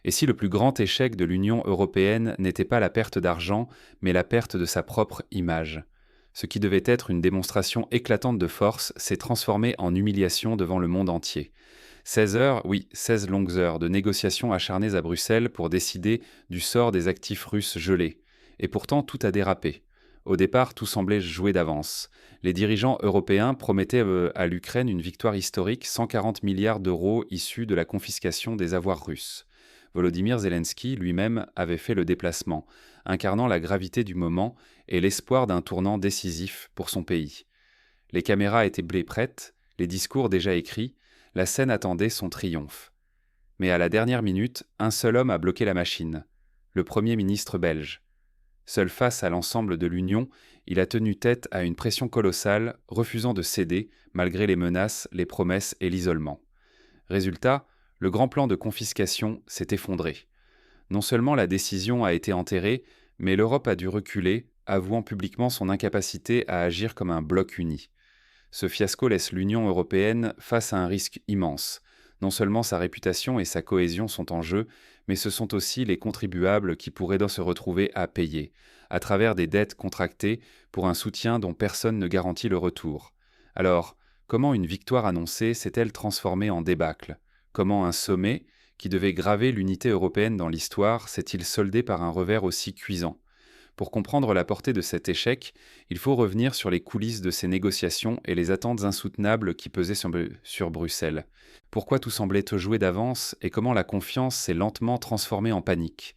Et si le plus grand échec de l'Union européenne n'était pas la perte d'argent, mais la perte de sa propre image? Ce qui devait être une démonstration éclatante de force s'est transformé en humiliation devant le monde entier. 16 heures, oui, 16 longues heures de négociations acharnées à Bruxelles pour décider du sort des actifs russes gelés. Et pourtant, tout a dérapé. Au départ, tout semblait joué d'avance. Les dirigeants européens promettaient à l'Ukraine une victoire historique, 140 milliards d'euros issus de la confiscation des avoirs russes. Volodymyr Zelensky lui-même avait fait le déplacement, incarnant la gravité du moment et l'espoir d'un tournant décisif pour son pays. Les caméras étaient prêtes, les discours déjà écrits, la scène attendait son triomphe. Mais à la dernière minute, un seul homme a bloqué la machine, le Premier ministre belge. Seul face à l'ensemble de l'Union, il a tenu tête à une pression colossale, refusant de céder malgré les menaces, les promesses et l'isolement. Résultat, le grand plan de confiscation s'est effondré. Non seulement la décision a été enterrée, mais l'Europe a dû reculer, avouant publiquement son incapacité à agir comme un bloc uni. Ce fiasco laisse l'Union européenne face à un risque immense. Non seulement sa réputation et sa cohésion sont en jeu, mais ce sont aussi les contribuables qui pourraient se retrouver à payer, à travers des dettes contractées pour un soutien dont personne ne garantit le retour. Alors, comment une victoire annoncée s'est-elle transformée en débâcle? Comment un sommet, qui devait graver l'unité européenne dans l'histoire, s'est-il soldé par un revers aussi cuisant? Pour comprendre la portée de cet échec, il faut revenir sur les coulisses de ces négociations et les attentes insoutenables qui pesaient sur Bruxelles. Pourquoi tout semblait joué d'avance et comment la confiance s'est lentement transformée en panique?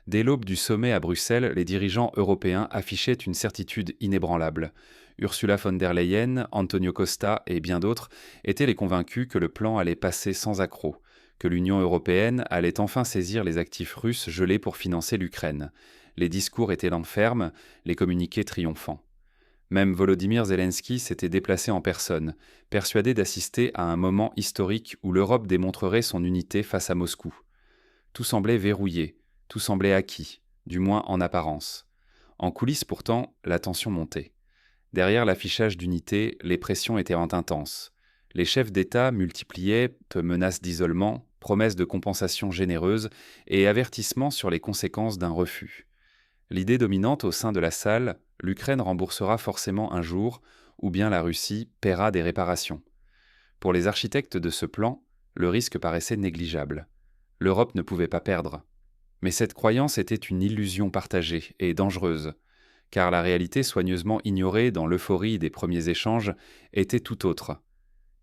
Dès l'aube du sommet à Bruxelles, les dirigeants européens affichaient une certitude inébranlable. Ursula von der Leyen, Antonio Costa et bien d'autres étaient les convaincus que le plan allait passer sans accroc, que l'Union européenne allait enfin saisir les actifs russes gelés pour financer l'Ukraine. Les discours étaient fermes, les communiqués triomphants. Même Volodymyr Zelensky s'était déplacé en personne, persuadé d'assister à un moment historique où l'Europe démontrerait son unité face à Moscou. Tout semblait verrouillé, tout semblait acquis, du moins en apparence. En coulisses pourtant, la tension montait. Derrière l'affichage d'unité, les pressions étaient intenses. Les chefs d'État multipliaient menaces d'isolement, promesses de compensation généreuses et avertissements sur les conséquences d'un refus. L'idée dominante au sein de la salle, l'Ukraine remboursera forcément un jour, ou bien la Russie paiera des réparations. Pour les architectes de ce plan, le risque paraissait négligeable. L'Europe ne pouvait pas perdre. Mais cette croyance était une illusion partagée et dangereuse, car la réalité soigneusement ignorée dans l'euphorie des premiers échanges était tout autre.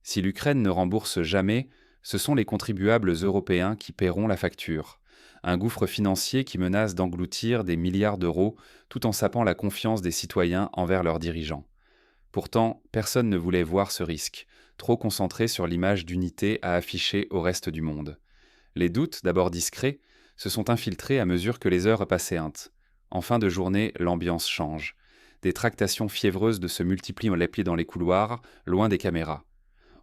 Si l'Ukraine ne rembourse jamais, ce sont les contribuables européens qui paieront la facture. Un gouffre financier qui menace d'engloutir des milliards d'euros tout en sapant la confiance des citoyens envers leurs dirigeants. Pourtant, personne ne voulait voir ce risque, trop concentré sur l'image d'unité à afficher au reste du monde. Les doutes, d'abord discrets, se sont infiltrés à mesure que les heures passaient. En fin de journée, l'ambiance change. Des tractations fiévreuses se multiplient les pieds dans les couloirs, loin des caméras.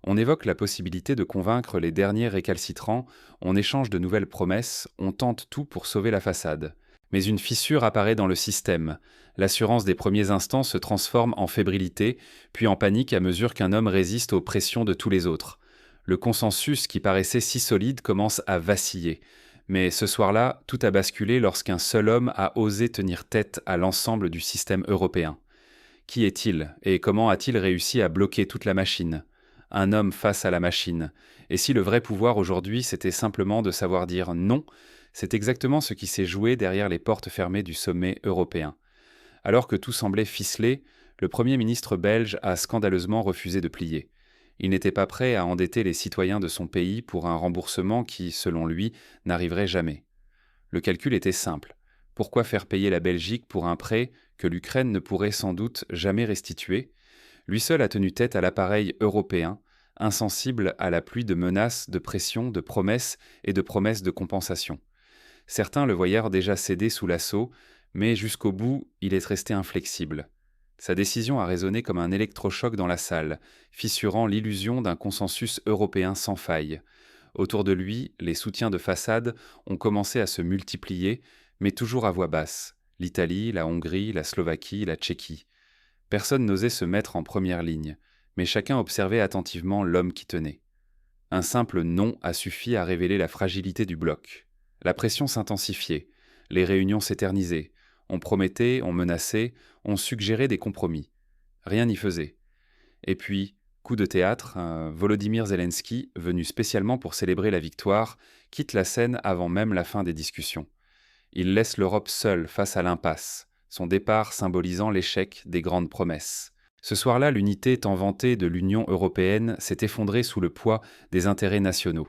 On évoque la possibilité de convaincre les derniers récalcitrants, on échange de nouvelles promesses, on tente tout pour sauver la façade. Mais une fissure apparaît dans le système. L'assurance des premiers instants se transforme en fébrilité, puis en panique à mesure qu'un homme résiste aux pressions de tous les autres. Le consensus qui paraissait si solide commence à vaciller. Mais ce soir-là, tout a basculé lorsqu'un seul homme a osé tenir tête à l'ensemble du système européen. Qui est-il et comment a-t-il réussi à bloquer toute la machine ? Un homme face à la machine. Et si le vrai pouvoir aujourd'hui, c'était simplement de savoir dire non, c'est exactement ce qui s'est joué derrière les portes fermées du sommet européen. Alors que tout semblait ficelé, le Premier ministre belge a scandaleusement refusé de plier. Il n'était pas prêt à endetter les citoyens de son pays pour un remboursement qui, selon lui, n'arriverait jamais. Le calcul était simple. Pourquoi faire payer la Belgique pour un prêt que l'Ukraine ne pourrait sans doute jamais restituer ? Lui seul a tenu tête à l'appareil européen, insensible à la pluie de menaces, de pressions, de promesses et de promesses de compensation. Certains le voyèrent déjà céder sous l'assaut, mais jusqu'au bout, il est resté inflexible. Sa décision a résonné comme un électrochoc dans la salle, fissurant l'illusion d'un consensus européen sans faille. Autour de lui, les soutiens de façade ont commencé à se multiplier, mais toujours à voix basse. L'Italie, la Hongrie, la Slovaquie, la Tchéquie. Personne n'osait se mettre en première ligne, mais chacun observait attentivement l'homme qui tenait. Un simple « non » a suffi à révéler la fragilité du bloc. La pression s'intensifiait, les réunions s'éternisaient, on promettait, on menaçait, on suggérait des compromis. Rien n'y faisait. Et puis, coup de théâtre, Volodymyr Zelensky, venu spécialement pour célébrer la victoire, quitte la scène avant même la fin des discussions. Il laisse l'Europe seule face à l'impasse, son départ symbolisant l'échec des grandes promesses. Ce soir-là, l'unité tant vantée de l'Union européenne s'est effondrée sous le poids des intérêts nationaux.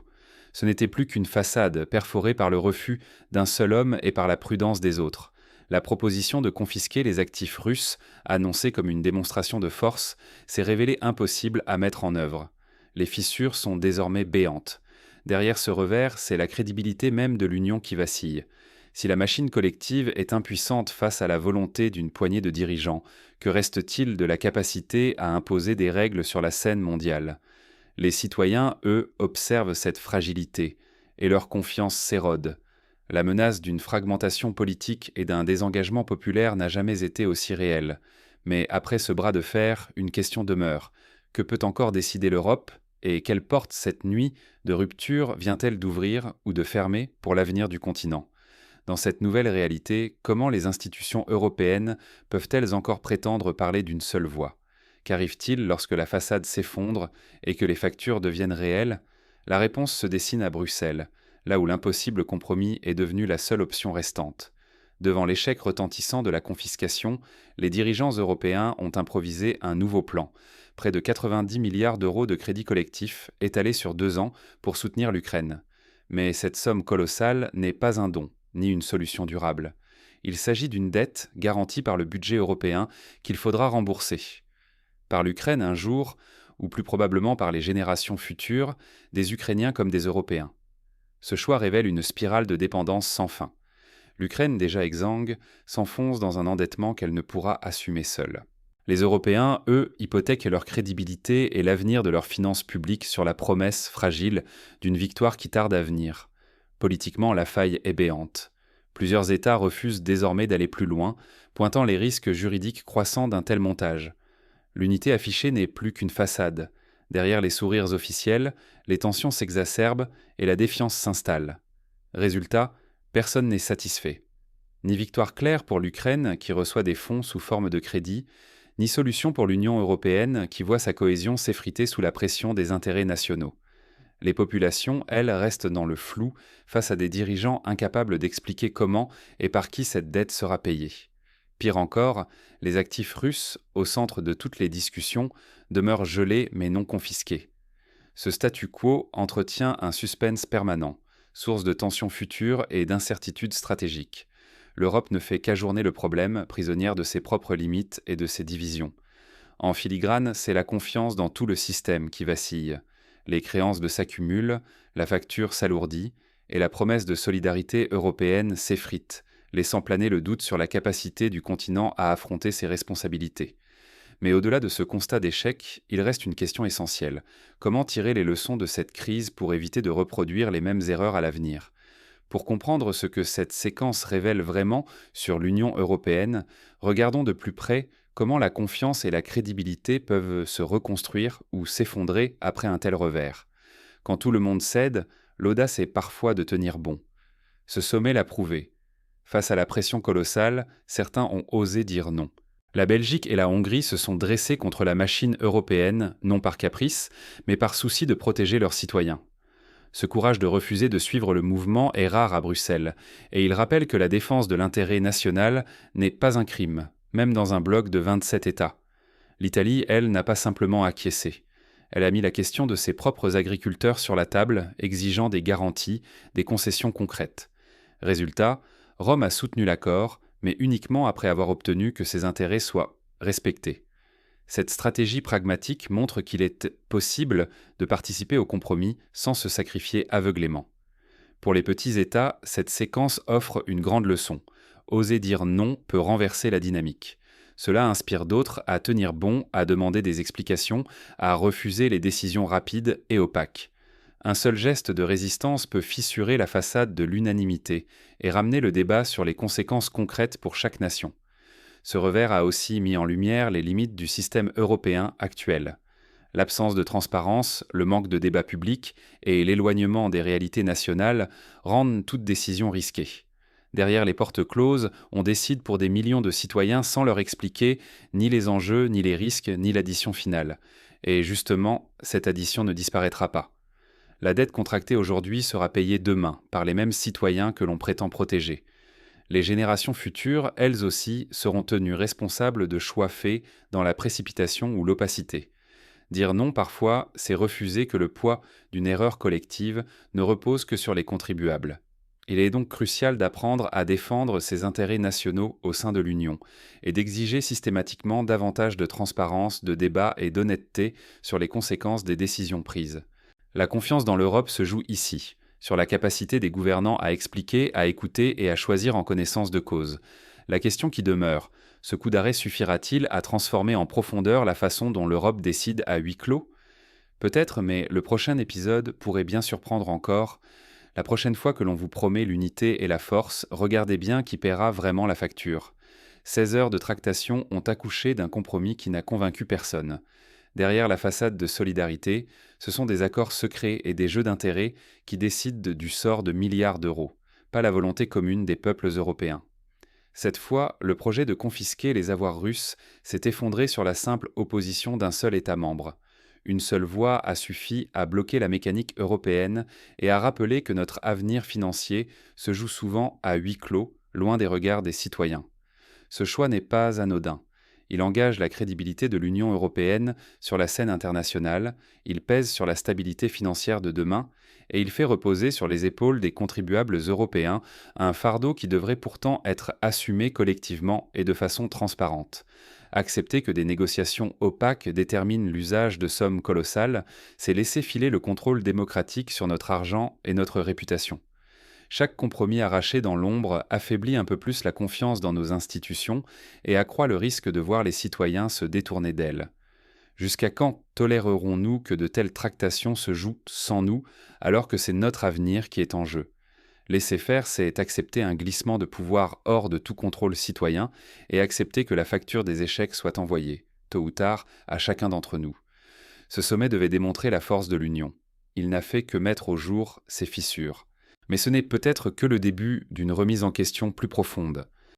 Ce n'était plus qu'une façade perforée par le refus d'un seul homme et par la prudence des autres. La proposition de confisquer les actifs russes, annoncée comme une démonstration de force, s'est révélée impossible à mettre en œuvre. Les fissures sont désormais béantes. Derrière ce revers, c'est la crédibilité même de l'Union qui vacille. Si la machine collective est impuissante face à la volonté d'une poignée de dirigeants, que reste-t-il de la capacité à imposer des règles sur la scène mondiale ? Les citoyens, eux, observent cette fragilité, et leur confiance s'érode. La menace d'une fragmentation politique et d'un désengagement populaire n'a jamais été aussi réelle. Mais après ce bras de fer, une question demeure. Que peut encore décider l'Europe ? Et quelle porte cette nuit de rupture vient-elle d'ouvrir ou de fermer pour l'avenir du continent ? Dans cette nouvelle réalité, comment les institutions européennes peuvent-elles encore prétendre parler d'une seule voix ? Qu'arrive-t-il lorsque la façade s'effondre et que les factures deviennent réelles ? La réponse se dessine à Bruxelles, là où l'impossible compromis est devenu la seule option restante. Devant l'échec retentissant de la confiscation, les dirigeants européens ont improvisé un nouveau plan, près de 90 milliards d'euros de crédits collectifs étalés sur 2 ans pour soutenir l'Ukraine. Mais cette somme colossale n'est pas un don, ni une solution durable. Il s'agit d'une dette garantie par le budget européen qu'il faudra rembourser. Par l'Ukraine un jour, ou plus probablement par les générations futures, des Ukrainiens comme des Européens. Ce choix révèle une spirale de dépendance sans fin. L'Ukraine, déjà exsangue, s'enfonce dans un endettement qu'elle ne pourra assumer seule. Les Européens, eux, hypothèquent leur crédibilité et l'avenir de leurs finances publiques sur la promesse fragile d'une victoire qui tarde à venir. Politiquement, la faille est béante. Plusieurs États refusent désormais d'aller plus loin, pointant les risques juridiques croissants d'un tel montage. L'unité affichée n'est plus qu'une façade. Derrière les sourires officiels, les tensions s'exacerbent et la défiance s'installe. Résultat, personne n'est satisfait. Ni victoire claire pour l'Ukraine, qui reçoit des fonds sous forme de crédit, ni solution pour l'Union européenne, qui voit sa cohésion s'effriter sous la pression des intérêts nationaux. Les populations, elles, restent dans le flou face à des dirigeants incapables d'expliquer comment et par qui cette dette sera payée. Pire encore, les actifs russes, au centre de toutes les discussions, demeurent gelés mais non confisqués. Ce statu quo entretient un suspense permanent, source de tensions futures et d'incertitudes stratégiques. L'Europe ne fait qu'ajourner le problème, prisonnière de ses propres limites et de ses divisions. En filigrane, c'est la confiance dans tout le système qui vacille. Les créances s'accumulent, la facture s'alourdit, et la promesse de solidarité européenne s'effrite, laissant planer le doute sur la capacité du continent à affronter ses responsabilités. Mais au-delà de ce constat d'échec, il reste une question essentielle. Comment tirer les leçons de cette crise pour éviter de reproduire les mêmes erreurs à l'avenir ? Pour comprendre ce que cette séquence révèle vraiment sur l'Union européenne, regardons de plus près comment la confiance et la crédibilité peuvent se reconstruire ou s'effondrer après un tel revers. Quand tout le monde cède, l'audace est parfois de tenir bon. Ce sommet l'a prouvé. Face à la pression colossale, certains ont osé dire non. La Belgique et la Hongrie se sont dressées contre la machine européenne, non par caprice, mais par souci de protéger leurs citoyens. Ce courage de refuser de suivre le mouvement est rare à Bruxelles, et il rappelle que la défense de l'intérêt national n'est pas un crime, même dans un bloc de 27 États. L'Italie, elle, n'a pas simplement acquiescé. Elle a mis la question de ses propres agriculteurs sur la table, exigeant des garanties, des concessions concrètes. Résultat, Rome a soutenu l'accord, mais uniquement après avoir obtenu que ses intérêts soient respectés. Cette stratégie pragmatique montre qu'il est possible de participer au compromis sans se sacrifier aveuglément. Pour les petits États, cette séquence offre une grande leçon. Oser dire non peut renverser la dynamique. Cela inspire d'autres à tenir bon, à demander des explications, à refuser les décisions rapides et opaques. Un seul geste de résistance peut fissurer la façade de l'unanimité et ramener le débat sur les conséquences concrètes pour chaque nation. Ce revers a aussi mis en lumière les limites du système européen actuel. L'absence de transparence, le manque de débat public et l'éloignement des réalités nationales rendent toute décision risquée. Derrière les portes closes, on décide pour des millions de citoyens sans leur expliquer ni les enjeux, ni les risques, ni l'addition finale. Et justement, cette addition ne disparaîtra pas. La dette contractée aujourd'hui sera payée demain par les mêmes citoyens que l'on prétend protéger. Les générations futures, elles aussi, seront tenues responsables de choix faits dans la précipitation ou l'opacité. Dire non parfois, c'est refuser que le poids d'une erreur collective ne repose que sur les contribuables. Il est donc crucial d'apprendre à défendre ses intérêts nationaux au sein de l'Union et d'exiger systématiquement davantage de transparence, de débat et d'honnêteté sur les conséquences des décisions prises. La confiance dans l'Europe se joue ici, sur la capacité des gouvernants à expliquer, à écouter et à choisir en connaissance de cause. La question qui demeure, ce coup d'arrêt suffira-t-il à transformer en profondeur la façon dont l'Europe décide à huis clos ? Peut-être, mais le prochain épisode pourrait bien surprendre encore. La prochaine fois que l'on vous promet l'unité et la force, regardez bien qui paiera vraiment la facture. 16 heures de tractation ont accouché d'un compromis qui n'a convaincu personne. Derrière la façade de solidarité, ce sont des accords secrets et des jeux d'intérêts qui décident du sort de milliards d'euros, pas la volonté commune des peuples européens. Cette fois, le projet de confisquer les avoirs russes s'est effondré sur la simple opposition d'un seul État membre. Une seule voix a suffi à bloquer la mécanique européenne et à rappeler que notre avenir financier se joue souvent à huis clos, loin des regards des citoyens. Ce choix n'est pas anodin. Il engage la crédibilité de l'Union européenne sur la scène internationale, il pèse sur la stabilité financière de demain, et il fait reposer sur les épaules des contribuables européens un fardeau qui devrait pourtant être assumé collectivement et de façon transparente. Accepter que des négociations opaques déterminent l'usage de sommes colossales, c'est laisser filer le contrôle démocratique sur notre argent et notre réputation. Chaque compromis arraché dans l'ombre affaiblit un peu plus la confiance dans nos institutions et accroît le risque de voir les citoyens se détourner d'elles. Jusqu'à quand tolérerons-nous que de telles tractations se jouent sans nous, alors que c'est notre avenir qui est en jeu ? Laisser faire, c'est accepter un glissement de pouvoir hors de tout contrôle citoyen et accepter que la facture des échecs soit envoyée, tôt ou tard, à chacun d'entre nous. Ce sommet devait démontrer la force de l'Union. Il n'a fait que mettre au jour ses fissures. Mais ce n'est peut-être que le début d'une remise en question plus profonde.